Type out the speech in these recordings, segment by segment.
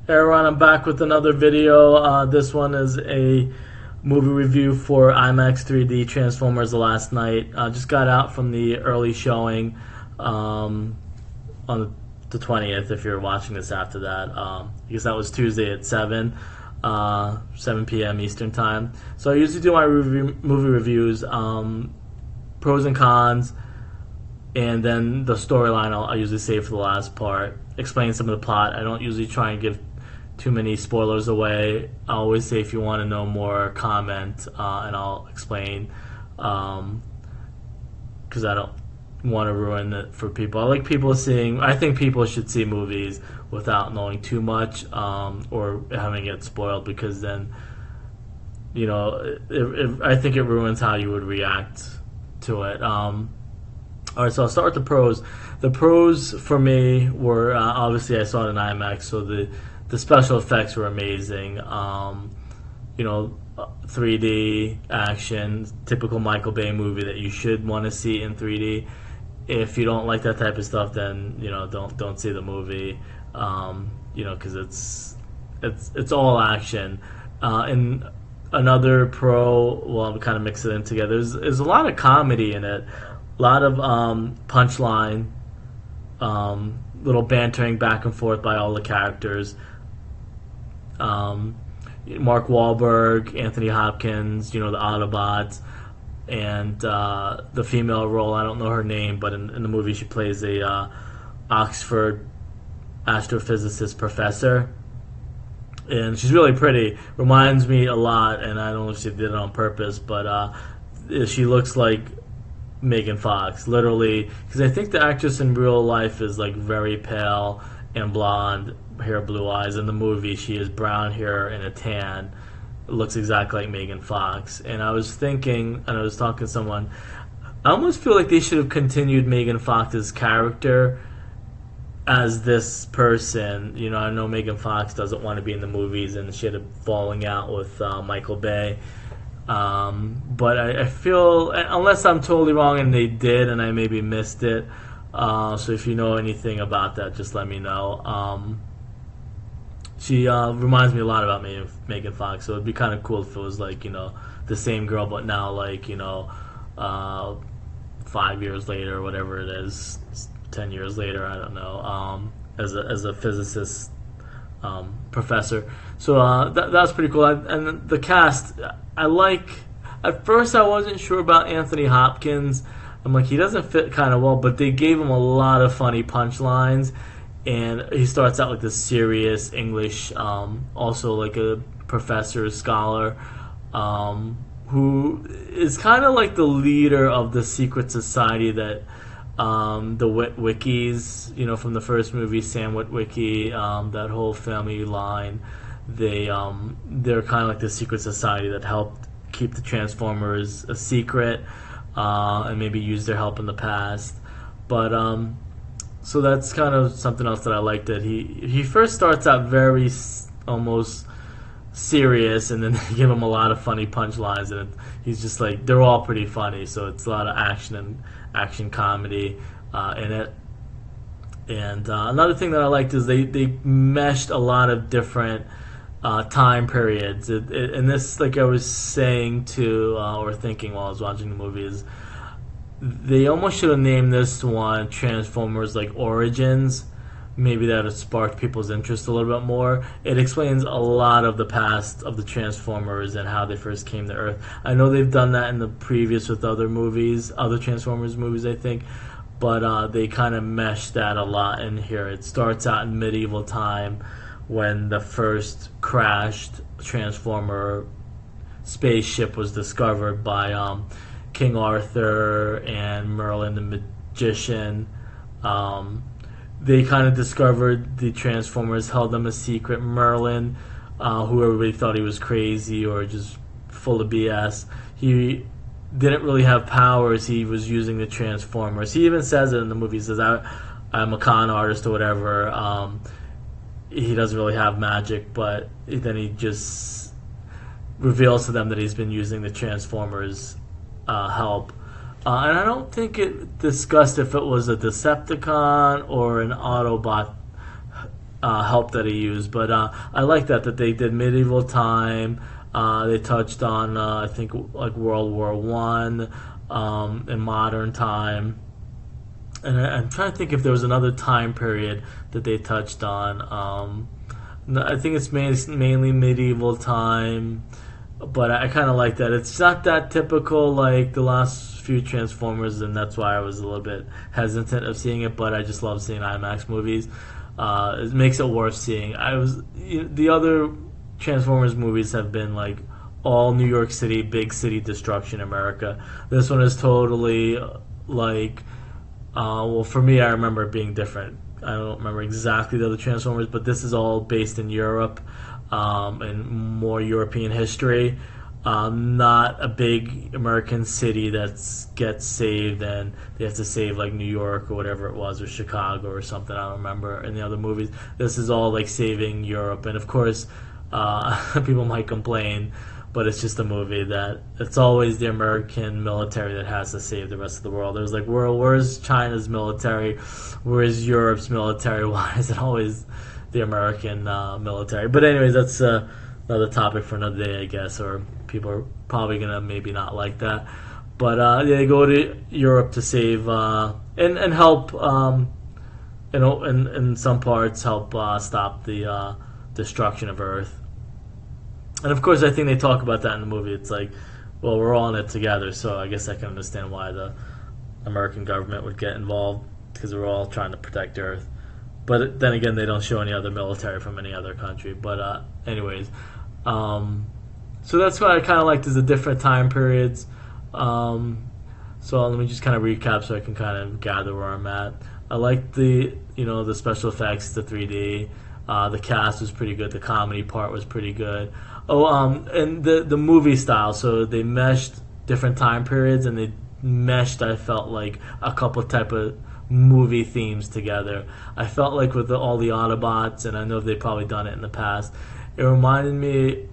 Hey everyone, I'm back with another video. This one is a movie review for IMAX 3D Transformers The Last Night. Just got out from the early showing on the 20th, if you're watching this after that. Because that was Tuesday at 7 p.m. Eastern Time. So I usually do my movie reviews, pros and cons, and then the storyline I usually save for the last part. Explain some of the plot. I don't usually try and give too many spoilers away. I always say if you want to know more, comment, and I'll explain. Because I don't want to ruin it for people. I like people seeing. I think people should see movies without knowing too much, or having it spoiled, because then, you know, I think it ruins how you would react to it. All right, so I'll start with the pros. The pros for me were obviously I saw it in IMAX, so the special effects were amazing. 3D action, typical Michael Bay movie that you should want to see in 3D. If you don't like that type of stuff, then don't see the movie. Because it's all action. And another pro, well, I'm kind of mix it in together. There's a lot of comedy in it. A lot of punchline, little bantering back and forth by all the characters. Mark Wahlberg, Anthony Hopkins, the Autobots, and the female role, I don't know her name, but in the movie she plays a Oxford astrophysicist professor. And she's really pretty. Reminds me a lot, and I don't know if she did it on purpose, but she looks like Megan Fox, literally, because I think the actress in real life is like very pale and blonde hair, blue eyes. In the movie, she has brown hair and a tan. It looks exactly like Megan Fox. And I was thinking, and I was talking to someone, I almost feel like they should have continued Megan Fox's character as this person. I know Megan Fox doesn't want to be in the movies, and she had a falling out with Michael Bay. But I feel, unless I'm totally wrong and they did and I maybe missed it, so if you know anything about that, just let me know. She reminds me a lot about Megan Fox, so it'd be kind of cool if it was like, the same girl, but now like, 5 years later or whatever it is, 10 years later, I don't know, as a physicist professor. So that's pretty cool. And the cast, I like. At first, I wasn't sure about Anthony Hopkins. I'm like, he doesn't fit kind of well, but they gave him a lot of funny punchlines, and he starts out like this serious English, also like a professor, scholar, who is kind of like the leader of the secret society that the Witwickies, from the first movie, Sam Witwicky, that whole family line, they're kind of like the secret society that helped keep the Transformers a secret, and maybe use their help in the past. But so that's kind of something else that I like, that he first starts out very almost serious, and then they give him a lot of funny punchlines, and he's just like, they're all pretty funny, so it's a lot of action comedy in it. And another thing that I liked is they meshed a lot of different time periods. And this, like I was saying to or thinking while I was watching the movie, is they almost should have named this one Transformers like Origins. Maybe that would spark people's interest a little bit more. It explains a lot of the past of the Transformers and how they first came to Earth. I know they've done that in the previous with other movies, other Transformers movies, I think, but they kind of meshed that a lot in here. It starts out in medieval time when the first crashed Transformer spaceship was discovered by King Arthur and Merlin the Magician. They kind of discovered the Transformers, held them a secret. Merlin, who everybody thought he was crazy or just full of BS, he didn't really have powers. He was using the Transformers. He even says it in the movie. He says, I'm a con artist or whatever. He doesn't really have magic, but then he just reveals to them that he's been using the Transformers' help. And I don't think it discussed if it was a Decepticon or an Autobot help that he used. But I like that they did medieval time. They touched on I think like World War One, in modern time, and I'm trying to think if there was another time period that they touched on. No, I think it's mainly medieval time, but I kind of like that. It's not that typical like the last few Transformers, and that's why I was a little bit hesitant of seeing it. But I just love seeing IMAX movies. It makes it worth seeing. The other Transformers movies have been like all New York City, big city destruction, America. This one is totally like, well, for me, I remember it being different. I don't remember exactly the other Transformers, but this is all based in Europe, and more European history. Not a big American city that gets saved and they have to save like New York or whatever it was, or Chicago or something. I don't remember in the other movies. This is all like saving Europe, and of course, people might complain, but it's just a movie that it's always the American military that has to save the rest of the world. There's like, where's China's military? Where's Europe's military? Why is it always the American military? But anyways, that's another topic for another day, I guess, or people are probably going to maybe not like that. But they go to Europe to save and help, in some parts, help stop the destruction of Earth. And of course, I think they talk about that in the movie. It's like, well, we're all in it together, so I guess I can understand why the American government would get involved, because we're all trying to protect Earth. But then again, they don't show any other military from any other country. But anyways, so that's what I kind of liked, is the different time periods. So let me just kind of recap so I can kind of gather where I'm at. I liked the special effects, the 3D. The cast was pretty good. The comedy part was pretty good. And the movie style. So they meshed different time periods, and they meshed, I felt like, a couple type of movie themes together. I felt like with all the Autobots, and I know they've probably done it in the past, it reminded me,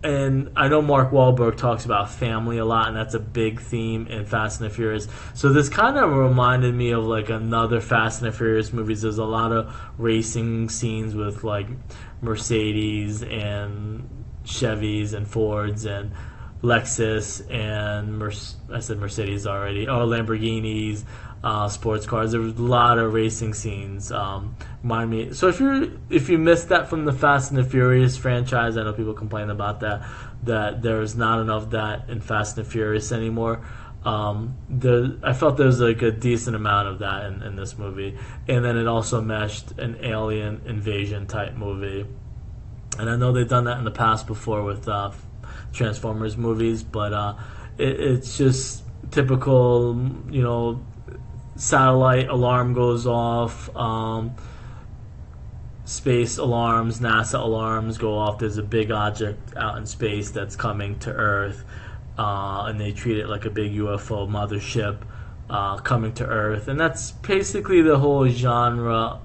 and I know Mark Wahlberg talks about family a lot, and that's a big theme in Fast and the Furious. So this kind of reminded me of like another Fast and the Furious movies. There's a lot of racing scenes with like Mercedes and Chevys and Fords and Lexus and I said Mercedes already. Oh, Lamborghinis, sports cars. There was a lot of racing scenes. Remind me. So if you missed that from the Fast and the Furious franchise, I know people complain about that there's not enough of that in Fast and the Furious anymore. I felt there was like a decent amount of that in this movie, and then it also meshed an alien invasion type movie. And I know they've done that in the past before with Transformers movies, but it's just typical, satellite alarm goes off, space alarms, NASA alarms go off. There's a big object out in space that's coming to Earth, and they treat it like a big UFO mothership coming to Earth. And that's basically the whole genre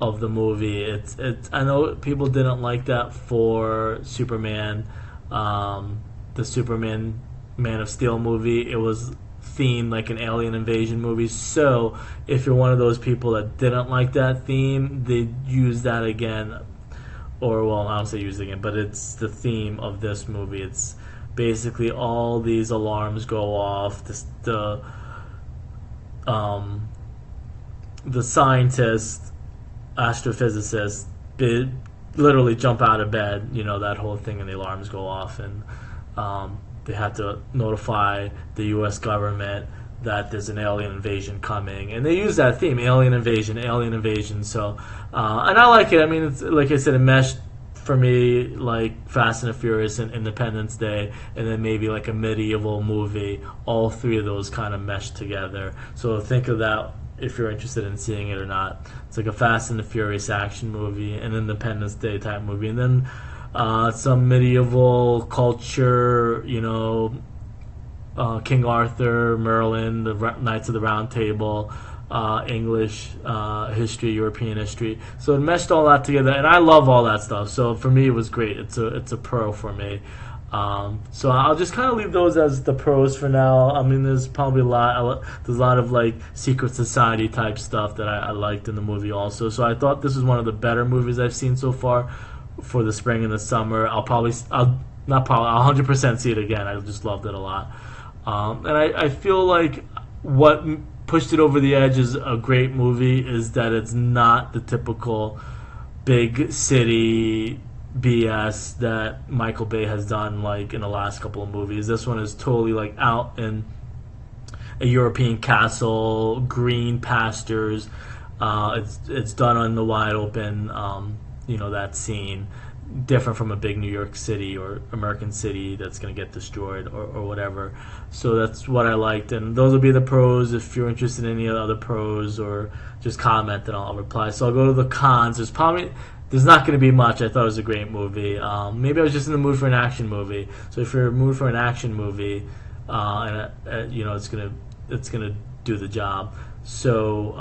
of the movie. It's I know people didn't like that for Superman, the Superman Man of Steel movie. It was themed like an alien invasion movie. So if you're one of those people that didn't like that theme, they use that again. Or, well, I don't say use it again, but it's the theme of this movie. It's basically all these alarms go off. The scientists, astrophysicists, literally jump out of bed, that whole thing, and the alarms go off, and they have to notify the U.S. government that there's an alien invasion coming, and they use that theme, alien invasion. So, and I like it. I mean, it's, like I said, it meshed for me like Fast and the Furious and Independence Day, and then maybe like a medieval movie. All three of those kind of meshed together. So think of that if you're interested in seeing it or not. It's like a Fast and the Furious action movie, an Independence Day type movie, and then some medieval culture, King Arthur, Merlin, the Knights of the Round Table, English history, European history. So it meshed all that together, and I love all that stuff. So for me, it was great. It's a pro for me. So I'll just kind of leave those as the pros for now. I mean, there's probably there's a lot of like secret society type stuff that I liked in the movie also. So I thought this was one of the better movies I've seen so far for the spring and the summer. I'll not probably, I'll 100% see it again. I just loved it a lot. And I feel like what pushed it over the edge as a great movie is that it's not the typical big city BS that Michael Bay has done like in the last couple of movies. This one is totally like out in a European castle, green pastures. It's done on the wide open. That scene, different from a big New York City or American city that's going to get destroyed or whatever. So that's what I liked, and those will be the pros. If you're interested in any other pros, or just comment, then I'll reply. So I'll go to the cons. There's not going to be much. I thought it was a great movie. Maybe I was just in the mood for an action movie. So if you're in the mood for an action movie, it's gonna do the job. So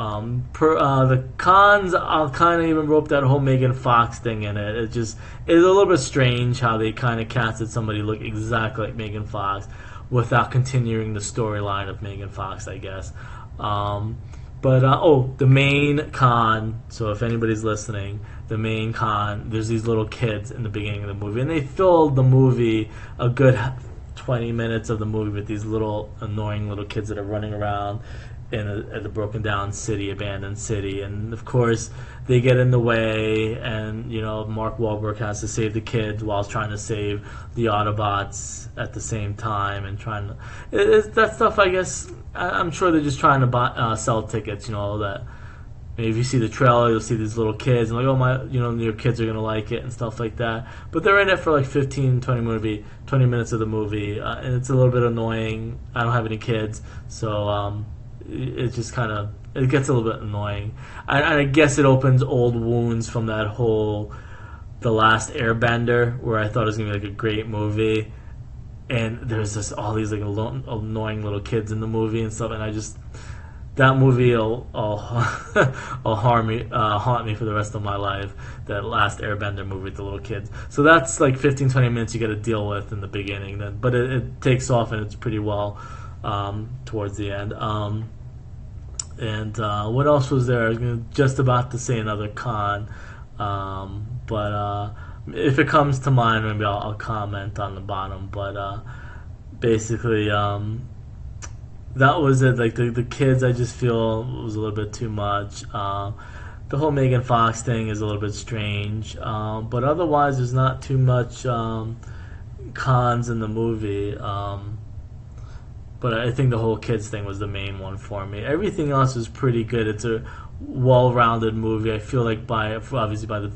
the cons, I'll kind of even rope that whole Megan Fox thing in it. It's a little bit strange how they kind of casted somebody who looked exactly like Megan Fox without continuing the storyline of Megan Fox, I guess. The main con, so if anybody's listening, the main con, there's these little kids in the beginning of the movie, and they filled the movie a good 20 minutes of the movie with these little annoying little kids that are running around in a broken down city, abandoned city, and of course they get in the way, and Mark Wahlberg has to save the kids while trying to save the Autobots at the same time, and trying to that stuff. I guess I'm sure they're just trying to sell tickets. That maybe if you see the trailer, you'll see these little kids and like, oh your kids are gonna like it and stuff like that. But they're in it for like 20 minutes of the movie, and it's a little bit annoying. I don't have any kids, so it just it gets a little bit annoying. I guess it opens old wounds from that whole The Last Airbender, where I thought it was gonna be like a great movie, and there's just all these like annoying little kids in the movie and stuff, and that movie will haunt me for the rest of my life. That Last Airbender movie with the little kids. So that's like 15-20 minutes you got to deal with in the beginning, but it takes off, and it's pretty well towards the end. What else was there? I was just about to say another con, but if it comes to mind, maybe I'll comment on the bottom. But basically, that was it. Like the kids, I just feel was a little bit too much. The whole Megan Fox thing is a little bit strange, but otherwise, there's not too much cons in the movie. But I think the whole kids thing was the main one for me. Everything else is pretty good. It's a well-rounded movie. I feel like obviously by the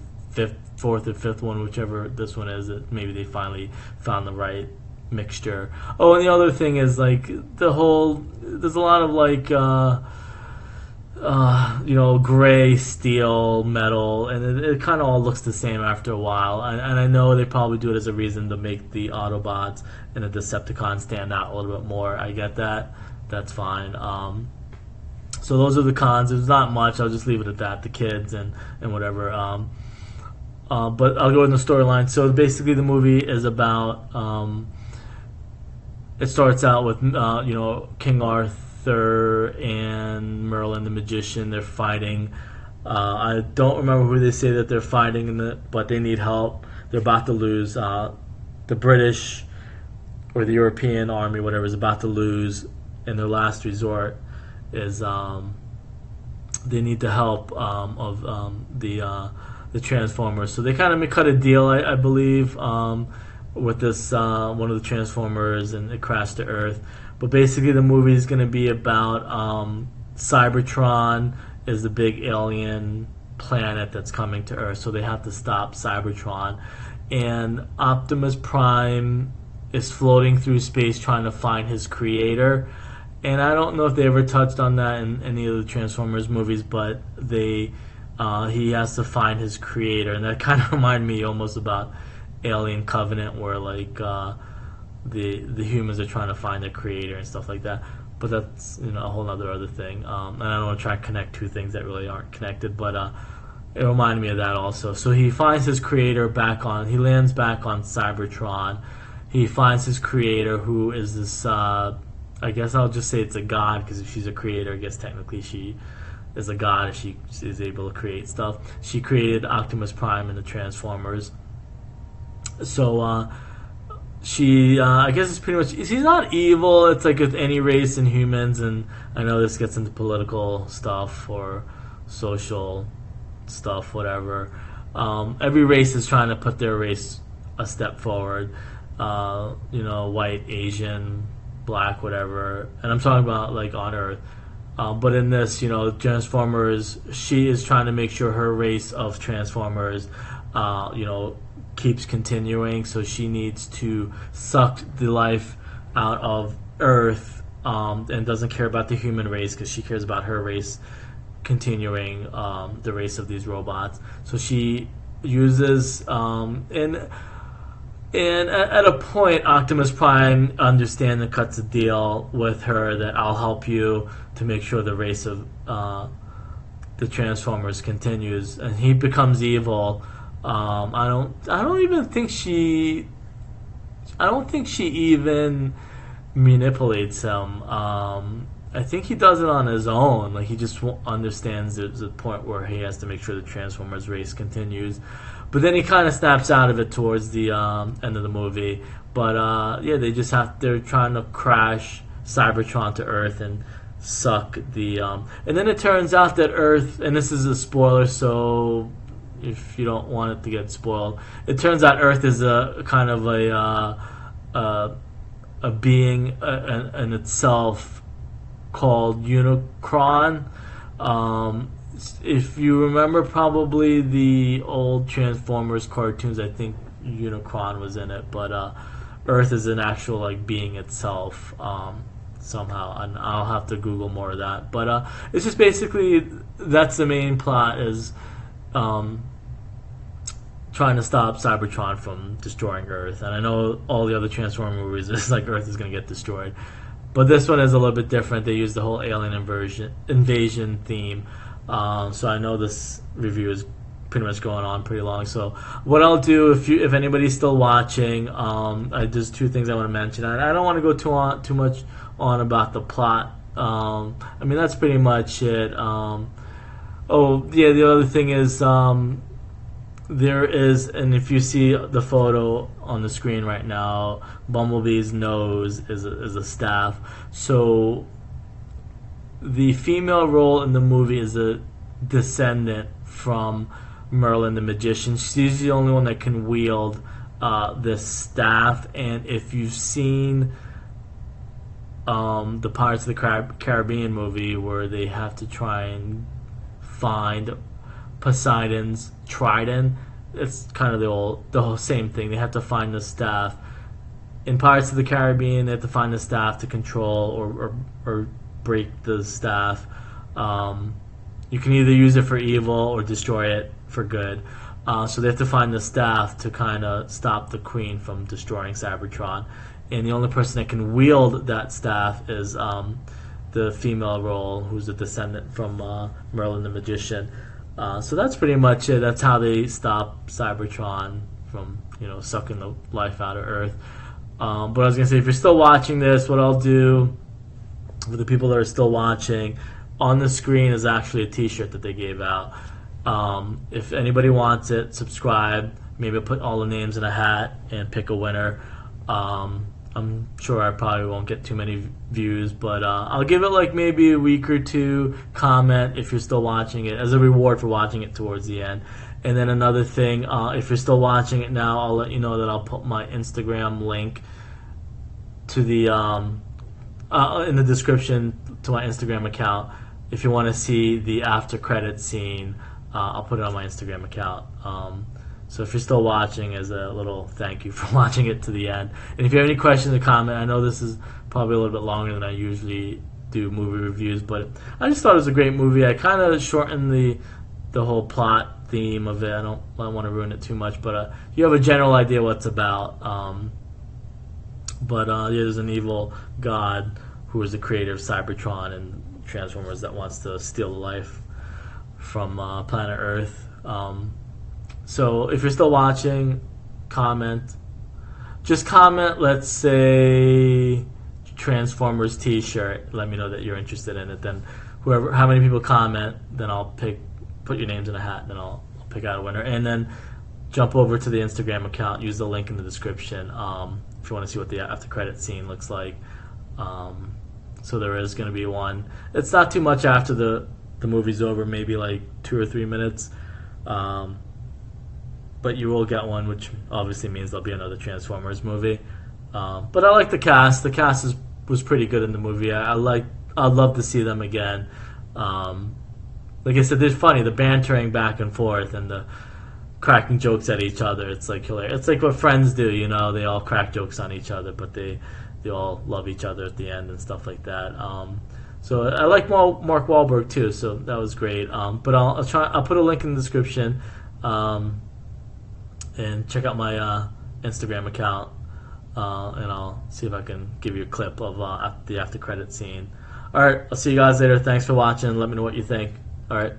fourth or fifth one, whichever this one is, that maybe they finally found the right mixture. Oh, and the other thing is like there's a lot of like gray steel metal, and it kind of all looks the same after a while, and I know they probably do it as a reason to make the Autobots and the Decepticons stand out a little bit more. I get that. That's fine. So those are the cons. There's not much. I'll just leave it at that. The kids and whatever. But I'll go in the storyline. So basically the movie is about it starts out with King Arthur and Merlin the magician. They're fighting. I don't remember who they say that they're fighting, but they need help. They're about to lose. The British or the European army, whatever, is about to lose, and their last resort is they need the help of the Transformers. So they kind of cut a deal, I believe, with this one of the Transformers, and it crashed to Earth. But basically the movie is going to be about Cybertron is the big alien planet that's coming to Earth, so they have to stop Cybertron. And Optimus Prime is floating through space trying to find his creator. And I don't know if they ever touched on that in any of the Transformers movies, but he has to find his creator, and that kind of reminded me almost about Alien Covenant, where like the humans are trying to find their creator and stuff like that. But that's a whole other thing. And I don't want to try and connect two things that really aren't connected, but it reminded me of that also. So he finds his creator he lands back on Cybertron, he finds his creator, who is this. I guess I'll just say it's a god, because if she's a creator, I guess technically she is a god if she is able to create stuff. She created Optimus Prime and the Transformers. So she, I guess it's pretty much, she's not evil. It's like with any race in humans, and I know this gets into political stuff or social stuff, whatever. Every race is trying to put their race a step forward. White, Asian, black, whatever. And I'm talking about like on Earth. But in this, Transformers, she is trying to make sure her race of Transformers, keeps continuing. So she needs to suck the life out of Earth, and doesn't care about the human race, because she cares about her race continuing, the race of these robots. So she uses, and at a point, Optimus Prime understands and cuts a deal with her that I'll help you to make sure the race of the Transformers continues, and he becomes evil. I don't think she even manipulates him. I think he does it on his own. Like, he just understands there's a point where he has to make sure the Transformers race continues. But then he kind of snaps out of it towards the end of the movie. But they're trying to crash Cybertron to Earth and suck the. And then it turns out that Earth, and this is a spoiler, so if you don't want it to get spoiled, it turns out Earth is a kind of a being in itself called Unicron. If you remember probably the old Transformers cartoons, I think Unicron was in it, but Earth is an actual like being itself, somehow, and I'll have to Google more of that. But it's just basically that's the main plot, is trying to stop Cybertron from destroying Earth. And I know all the other Transformer movies, it's like Earth is going to get destroyed, but this one is a little bit different. They use the whole alien invasion theme. So I know this review is pretty much going on pretty long. So what I'll do, if anybody's still watching, there's two things I want to mention. I don't want to go too much on about the plot. That's pretty much it. The other thing is, there is, and if you see the photo on the screen right now, Bumblebee's nose is a staff. So the female role in the movie is a descendant from Merlin the Magician. She's the only one that can wield this staff. And if you've seen the Pirates of the Caribbean movie, where they have to try and find Poseidon's trident, it's kind of the whole same thing. They have to find the staff. In Pirates of the Caribbean, they have to find the staff to control or break the staff. You can either use it for evil or destroy it for good. So they have to find the staff to kind of stop the Queen from destroying Cybertron. And the only person that can wield that staff is the female role, who's a descendant from Merlin the Magician. So that's pretty much it. That's how they stop Cybertron from sucking the life out of Earth. But I was going to say, if you're still watching this, what I'll do for the people that are still watching, on the screen is actually a t-shirt that they gave out. If anybody wants it, subscribe. Maybe I'll put all the names in a hat and pick a winner. I'm sure I probably won't get too many views, but I'll give it like maybe a week or two. Comment if you're still watching it, as a reward for watching it towards the end. And then another thing, if you're still watching it now, I'll let you know that I'll put my Instagram link to the in the description to my Instagram account. If you want to see the after credit scene, I'll put it on my Instagram account. So if you're still watching, as a little thank you for watching it to the end. And if you have any questions or comment, I know this is probably a little bit longer than I usually do movie reviews, but I just thought it was a great movie. I kind of shortened the whole plot theme of it. I don't want to ruin it too much, but you have a general idea what it's about. There's an evil god who is the creator of Cybertron and Transformers that wants to steal the life from planet Earth. So if you're still watching, comment. just comment, let's say Transformers T-shirt. Let me know that you're interested in it. Then how many people comment, then I'll put your names in a hat, and then I'll pick out a winner. And then jump over to the Instagram account. Use the link in the description if you want to see what the after credit scene looks like. So there is going to be one. It's not too much after the movie's over, maybe like 2 or 3 minutes. But you will get one, which obviously means there'll be another Transformers movie. But I like the cast. The cast was pretty good in the movie. I'd love to see them again. Like I said, they're funny. The bantering back and forth and the cracking jokes at each other. It's like hilarious. It's like what friends do, you know. They all crack jokes on each other, but they all love each other at the end and stuff like that. So I like Mark Wahlberg too, so that was great. But I'll put a link in the description, and check out my Instagram account, and I'll see if I can give you a clip of the after credit scene. All right, I'll see you guys later. Thanks for watching. Let me know what you think. All right.